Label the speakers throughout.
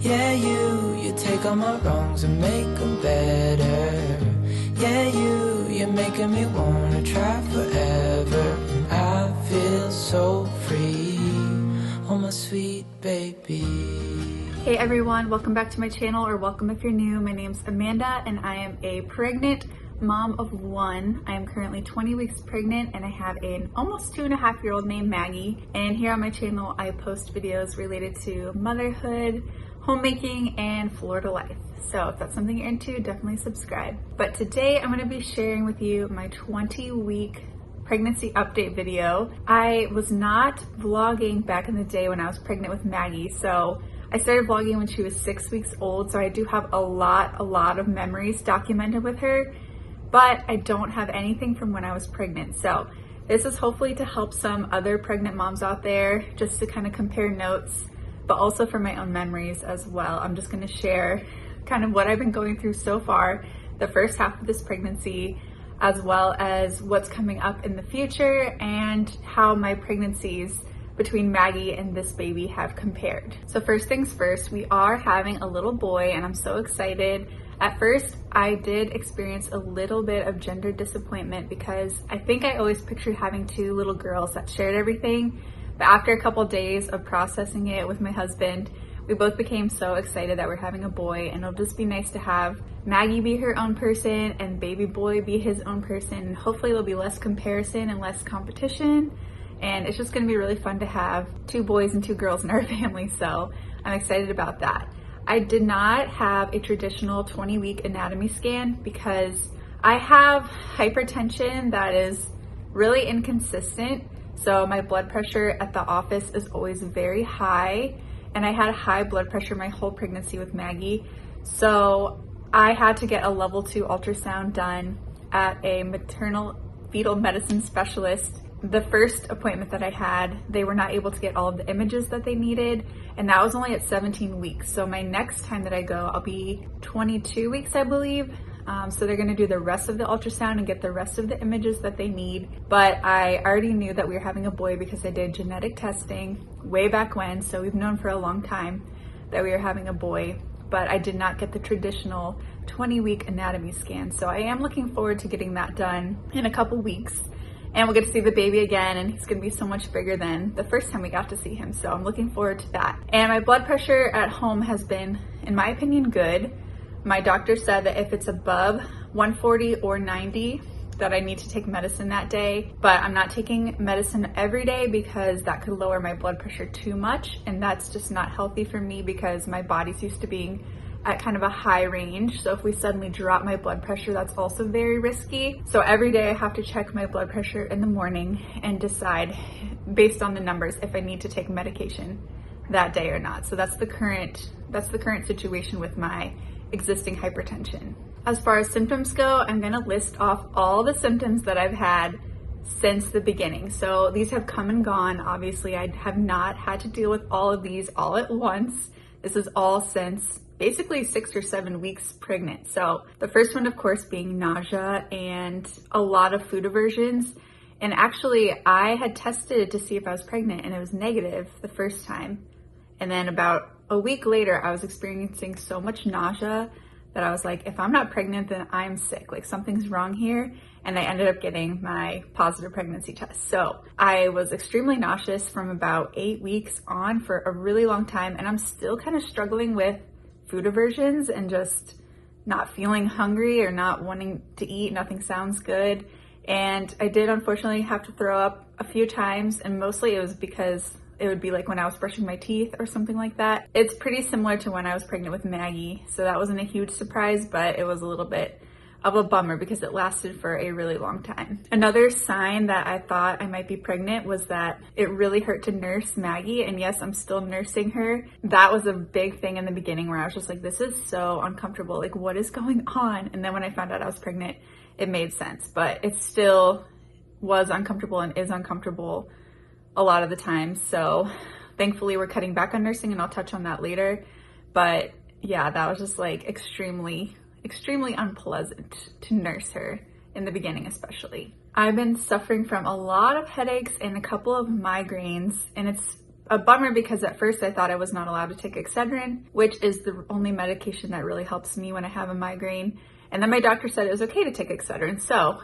Speaker 1: Yeah, you take all my wrongs and make them better. Yeah, you're making me wanna try forever. And I feel so free, oh my sweet baby.
Speaker 2: Hey everyone, welcome back to my channel, or welcome if you're new. My name's Amanda and I am a pregnant mom of one. I am currently 20 weeks pregnant and I have an almost 2.5-year-old named Maggie. And here on my channel, I post videos related to motherhood, homemaking, and Florida life. So if that's something you're into, definitely subscribe. But today I'm going to be sharing with you my 20-week pregnancy update video. I was not vlogging back in the day when I was pregnant with Maggie. So I started vlogging when she was 6 weeks old. So I do have a lot of memories documented with her, but I don't have anything from when I was pregnant. So this is hopefully to help some other pregnant moms out there, just to kind of compare notes, but also for my own memories as well. I'm just going to share kind of what I've been going through so far, the first half of this pregnancy, as well as what's coming up in the future and how my pregnancies between Maggie and this baby have compared. So first things first, we are having a little boy and I'm so excited. At first, I did experience a little bit of gender disappointment because I think I always pictured having two little girls that shared everything. But after a couple days of processing it with my husband, we both became so excited that we're having a boy, and it'll just be nice to have Maggie be her own person and baby boy be his own person. Hopefully there'll be less comparison and less competition. And it's just gonna be really fun to have two boys and two girls in our family. So I'm excited about that. I did not have a traditional 20-week anatomy scan because I have hypertension that is really inconsistent. So my blood pressure at the office is always very high, and I had high blood pressure my whole pregnancy with Maggie. So I had to get a level 2 ultrasound done at a maternal fetal medicine specialist. The first appointment that I had, they were not able to get all of the images that they needed, and that was only at 17 weeks. So my next time that I go, I'll be 22 weeks, I believe. So they're gonna do the rest of the ultrasound and get the rest of the images that they need. But I already knew that we were having a boy because I did genetic testing way back when. So we've known for a long time that we were having a boy, but I did not get the traditional 20-week anatomy scan. So I am looking forward to getting that done in a couple weeks. And we'll get to see the baby again, and he's gonna be so much bigger than the first time we got to see him. So I'm looking forward to that. And my blood pressure at home has been, in my opinion, good. My doctor said that if it's above 140 or 90, that I need to take medicine that day, but I'm not taking medicine every day because that could lower my blood pressure too much. And that's just not healthy for me because my body's used to being at kind of a high range. So if we suddenly drop my blood pressure, that's also very risky. So every day I have to check my blood pressure in the morning and decide based on the numbers if I need to take medication that day or not. So that's the current situation with my existing hypertension. As far as symptoms go, I'm gonna list off all the symptoms that I've had since the beginning. So these have come and gone. Obviously, I have not had to deal with all of these all at once. This is all since basically 6 or 7 weeks pregnant. So the first one, of course, being nausea and a lot of food aversions. And actually, I had tested to see if I was pregnant and it was negative the first time. And then about a week later, I was experiencing so much nausea that I was like, if I'm not pregnant, then I'm sick. Like something's wrong here. And I ended up getting my positive pregnancy test. So I was extremely nauseous from about 8 weeks on for a really long time. And I'm still kind of struggling with food aversions and just not feeling hungry or not wanting to eat. Nothing sounds good. And I did unfortunately have to throw up a few times, and mostly it was because it would be like when I was brushing my teeth or something like that. It's pretty similar to when I was pregnant with Maggie. So that wasn't a huge surprise, but it was a little bit of a bummer because it lasted for a really long time. Another sign that I thought I might be pregnant was that it really hurt to nurse Maggie. And yes, I'm still nursing her. That was a big thing in the beginning where I was just like, this is so uncomfortable. Like, what is going on? And then when I found out I was pregnant, it made sense, but it still was uncomfortable and is uncomfortable a lot of the time. So thankfully we're cutting back on nursing, and I'll touch on that later. But yeah, that was just like extremely unpleasant to nurse her in the beginning, especially. I've been suffering from a lot of headaches and a couple of migraines, and it's a bummer because at first I thought I was not allowed to take Excedrin, which is the only medication that really helps me when I have a migraine. And then my doctor said it was okay to take Excedrin. So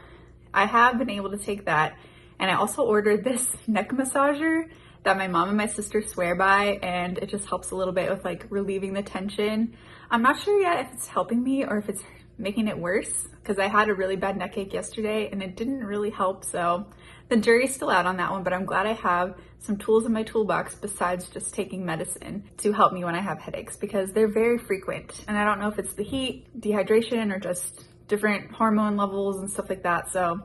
Speaker 2: I have been able to take that. And I also ordered this neck massager that my mom and my sister swear by, and it just helps a little bit with like relieving the tension. I'm not sure yet if it's helping me or if it's making it worse, because I had a really bad neck ache yesterday and it didn't really help. So the jury's still out on that one, but I'm glad I have some tools in my toolbox besides just taking medicine to help me when I have headaches, because they're very frequent. And I don't know if it's the heat, dehydration, or just different hormone levels and stuff like that. So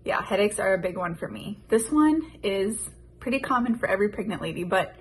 Speaker 2: yeah, headaches are a big one for me. This one is pretty common for every pregnant lady, but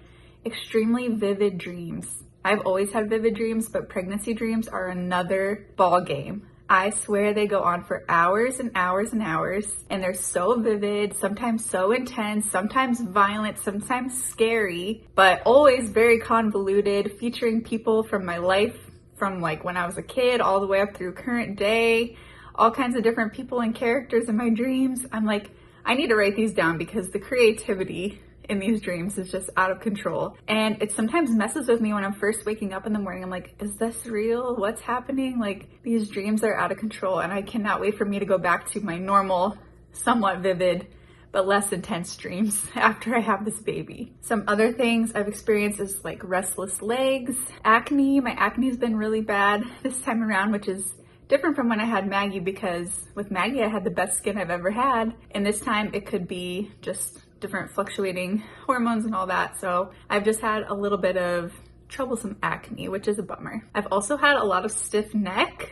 Speaker 2: extremely vivid dreams. I've always had vivid dreams, but pregnancy dreams are another ball game. I swear they go on for hours and hours and hours, and they're so vivid, sometimes so intense, sometimes violent, sometimes scary, but always very convoluted, featuring people from my life, from like when I was a kid all the way up through current day, all kinds of different people and characters in my dreams. I'm like, I need to write these down because the creativity in these dreams is just out of control. And it sometimes messes with me when I'm first waking up in the morning. I'm like, is this real? What's happening? Like, these dreams are out of control, and I cannot wait for me to go back to my normal, somewhat vivid, but less intense dreams after I have this baby. Some other things I've experienced is like restless legs, acne. My acne's been really bad this time around, which is different from when I had Maggie, because with Maggie I had the best skin I've ever had, and this time it could be just different fluctuating hormones and all that. So I've just had a little bit of troublesome acne, which is a bummer. I've also had a lot of stiff neck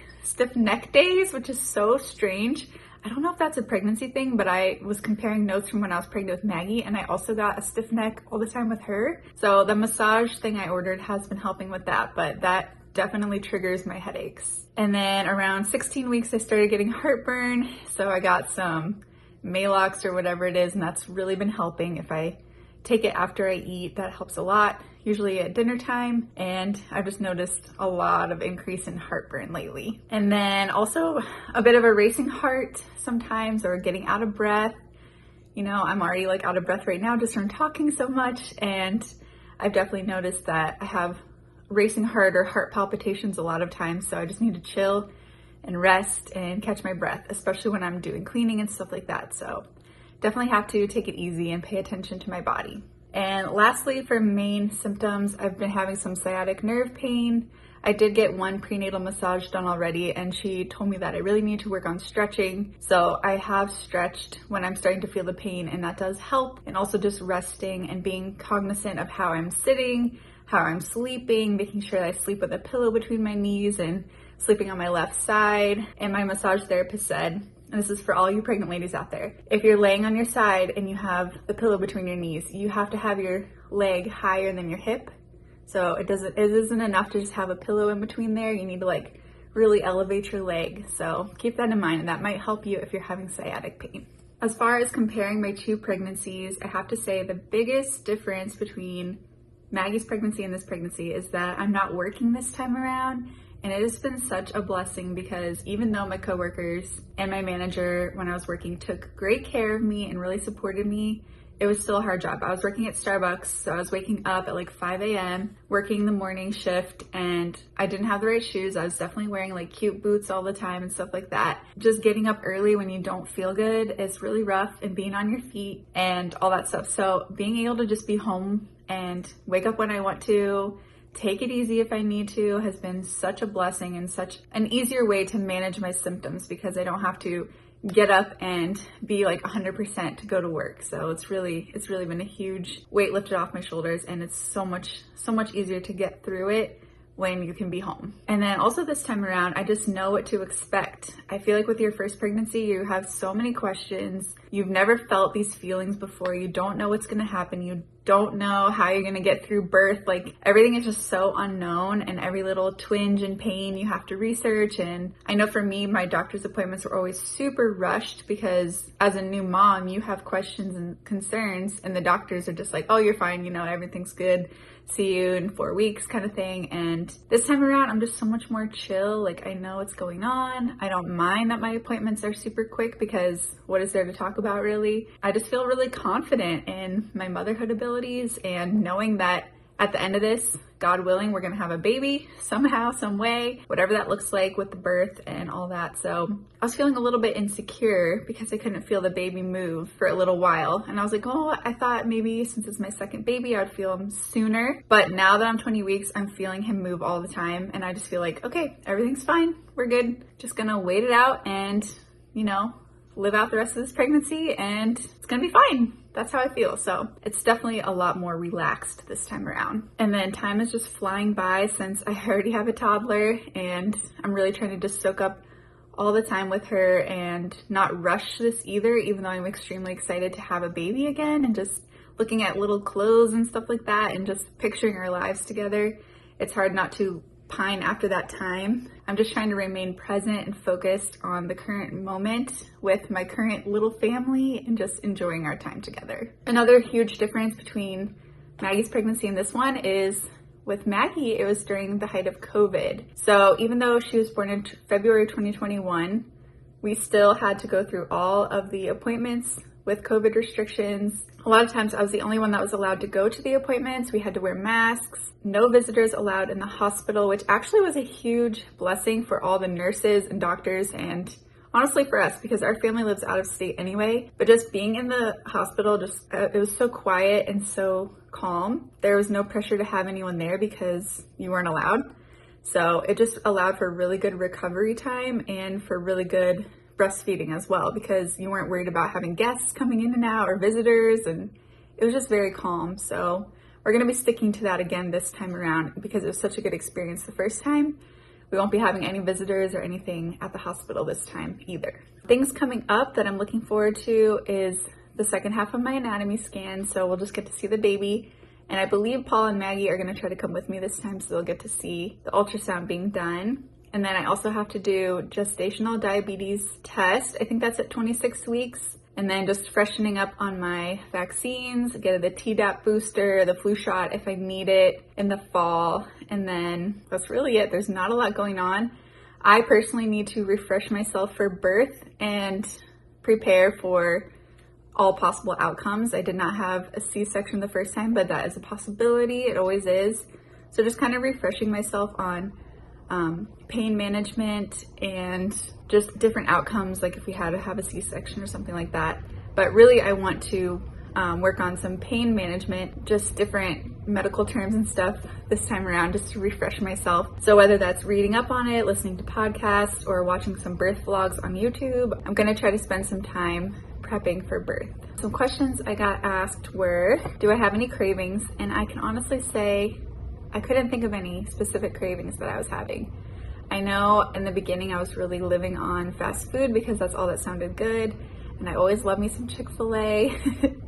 Speaker 2: days, which is so strange. I don't know if that's a pregnancy thing, but I was comparing notes from when I was pregnant with Maggie, and I also got a stiff neck all the time with her. So the massage thing I ordered has been helping with that, but that definitely triggers my headaches. And then around 16 weeks, I started getting heartburn. So I got some Maalox or whatever it is, and that's really been helping. If I take it after I eat, that helps a lot, usually at dinner time. And I've just noticed a lot of increase in heartburn lately. And then also a bit of a racing heart sometimes, or getting out of breath. You know, I'm already like out of breath right now just from talking so much. And I've definitely noticed that I have racing heart or heart palpitations a lot of times. So I just need to chill and rest and catch my breath, especially when I'm doing cleaning and stuff like that. So definitely have to take it easy and pay attention to my body. And lastly, for main symptoms, I've been having some sciatic nerve pain. I did get one prenatal massage done already, and she told me that I really need to work on stretching. So I have stretched when I'm starting to feel the pain, and that does help. And also just resting and being cognizant of how I'm sitting, how I'm sleeping, making sure that I sleep with a pillow between my knees and sleeping on my left side. And my massage therapist said, and this is for all you pregnant ladies out there, if you're laying on your side and you have the pillow between your knees, you have to have your leg higher than your hip. So it isn't enough to just have a pillow in between there. You need to like really elevate your leg. So keep that in mind, and that might help you if you're having sciatic pain. As far as comparing my two pregnancies, I have to say the biggest difference between Maggie's pregnancy and this pregnancy is that I'm not working this time around. And it has been such a blessing, because even though my coworkers and my manager when I was working took great care of me and really supported me, it was still a hard job. I was working at Starbucks, so I was waking up at like 5 a.m., working the morning shift, and I didn't have the right shoes. I was definitely wearing like cute boots all the time and stuff like that. Just getting up early when you don't feel good is really rough, and being on your feet and all that stuff. So being able to just be home and wake up when I want to, take it easy if I need to, has been such a blessing and such an easier way to manage my symptoms, because I don't have to get up and be like 100% to go to work. So it's really been a huge weight lifted off my shoulders, and it's so much easier to get through it when you can be home. And then also this time around, I just know what to expect. I feel like with your first pregnancy, you have so many questions. You've never felt these feelings before. You don't know what's gonna happen. You don't know how you're gonna get through birth. Like, everything is just so unknown, and every little twinge and pain you have to research. And I know for me, my doctor's appointments were always super rushed, because as a new mom, you have questions and concerns, and the doctors are just like, oh, you're fine, you know, everything's good. see you in 4 weeks kind of thing. And this time around, I'm just so much more chill. Like, I know what's going on. I don't mind that my appointments are super quick because what is there to talk about really? I just feel really confident in my motherhood abilities and knowing that at the end of this, God willing, we're gonna have a baby somehow, some way, whatever that looks like with the birth and all that. So I was feeling a little bit insecure because I couldn't feel the baby move for a little while. And I was like, oh, I thought maybe since it's my second baby, I would feel him sooner. But now that I'm 20 weeks, I'm feeling him move all the time. And I just feel like, okay, everything's fine. We're good. Just gonna wait it out and, live out the rest of this pregnancy and it's gonna be fine. That's how I feel. So it's definitely a lot more relaxed this time around. And then time is just flying by since I already have a toddler and I'm really trying to just soak up all the time with her and not rush this either, even though I'm extremely excited to have a baby again and just looking at little clothes and stuff like that and just picturing our lives together. It's hard not to pine after that time. I'm just trying to remain present and focused on the current moment with my current little family and just enjoying our time together. Another huge difference between Maggie's pregnancy and this one is with Maggie, it was during the height of COVID. So even though she was born in February 2021, we still had to go through all of the appointments with COVID restrictions. A lot of times I was the only one that was allowed to go to the appointments. We had to wear masks, no visitors allowed in the hospital, which actually was a huge blessing for all the nurses and doctors and honestly for us because our family lives out of state anyway. But just being in the hospital, it was so quiet and so calm. There was no pressure to have anyone there because you weren't allowed. So it just allowed for really good recovery time and for really good breastfeeding as well because you weren't worried about having guests coming in and out or visitors, and it was just very calm. So we're going to be sticking to that again this time around because it was such a good experience the first time. We won't be having any visitors or anything at the hospital this time either. Things coming up that I'm looking forward to is the second half of my anatomy scan, so we'll just get to see the baby. And I believe Paul and Maggie are going to try to come with me this time so they'll get to see the ultrasound being done. And then I also have to do gestational diabetes test. I think that's at 26 weeks. And then just freshening up on my vaccines, get the Tdap booster, the flu shot if I need it in the fall. And then that's really it. There's not a lot going on. I personally need to refresh myself for birth and prepare for all possible outcomes. I did not have a C-section the first time, but that is a possibility. It always is. So just kind of refreshing myself on pain management and just different outcomes, like if we had to have a C-section or something like that. But really I want to work on some pain management, just different medical terms and stuff this time around, just to refresh myself. So whether that's reading up on it, listening to podcasts, or watching some birth vlogs on YouTube, I'm gonna try to spend some time prepping for birth. Some questions I got asked were, do I have any cravings? And I can honestly say I couldn't think of any specific cravings that I was having. I know in the beginning I was really living on fast food because that's all that sounded good. And I always love me some Chick-fil-A.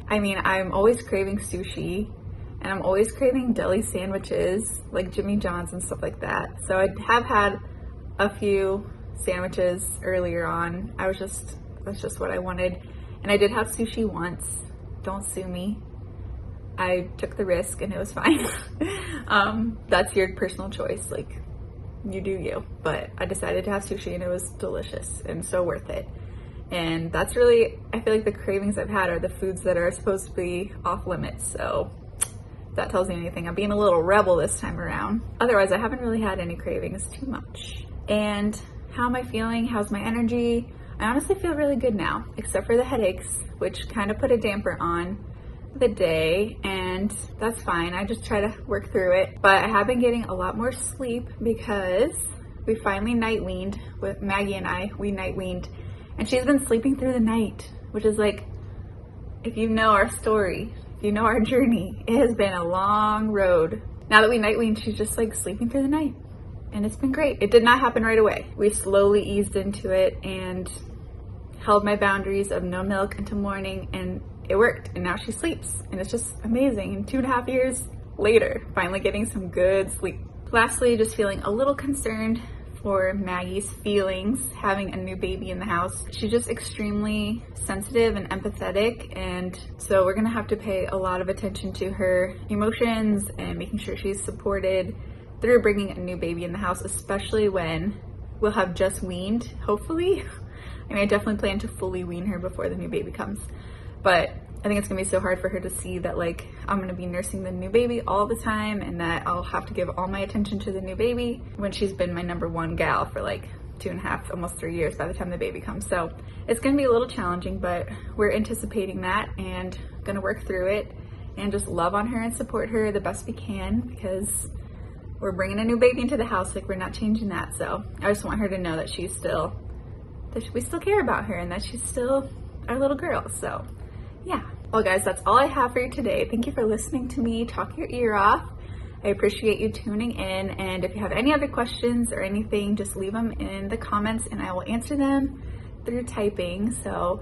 Speaker 2: I mean, I'm always craving sushi and I'm always craving deli sandwiches like Jimmy John's and stuff like that. So I have had a few sandwiches earlier on. That's just what I wanted. And I did have sushi once. Don't sue me. I took the risk and it was fine. That's your personal choice. Like, you do you. But I decided to have sushi and it was delicious and so worth it. And that's really, I feel like the cravings I've had are the foods that are supposed to be off limits. So if that tells you anything, I'm being a little rebel this time around. Otherwise, I haven't really had any cravings too much. And how am I feeling? How's my energy? I honestly feel really good now, except for the headaches, which kind of put a damper on the day, and that's fine. I just try to work through it. But I have been getting a lot more sleep because we finally night weaned with Maggie and I. We night weaned, and she's been sleeping through the night, which is like, if you know our story, if you know our journey, it has been a long road. Now that we night weaned, she's just like sleeping through the night, and it's been great. It did not happen right away. We slowly eased into it and held my boundaries of no milk until morning, and it worked, and now she sleeps, and it's just amazing. And 2.5 years later, finally getting some good sleep. Lastly, just feeling a little concerned for Maggie's feelings having a new baby in the house. She's just extremely sensitive and empathetic, and so we're gonna have to pay a lot of attention to her emotions and making sure she's supported through bringing a new baby in the house, especially when we'll have just weaned, hopefully. I mean, I definitely plan to fully wean her before the new baby comes, but I think it's gonna be so hard for her to see that like I'm gonna be nursing the new baby all the time and that I'll have to give all my attention to the new baby when she's been my number one gal for like 2.5, almost 3 years by the time the baby comes. So it's gonna be a little challenging, but we're anticipating that and gonna work through it and just love on her and support her the best we can, because we're bringing a new baby into the house. Like, we're not changing that. So I just want her to know that we still care about her and that she's still our little girl. So yeah. Well guys, that's all I have for you today. Thank you for listening to me talk your ear off. I appreciate you tuning in, and if you have any other questions or anything, just leave them in the comments and I will answer them through typing. So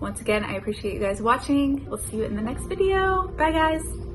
Speaker 2: once again, I appreciate you guys watching. We'll see you in the next video. Bye guys.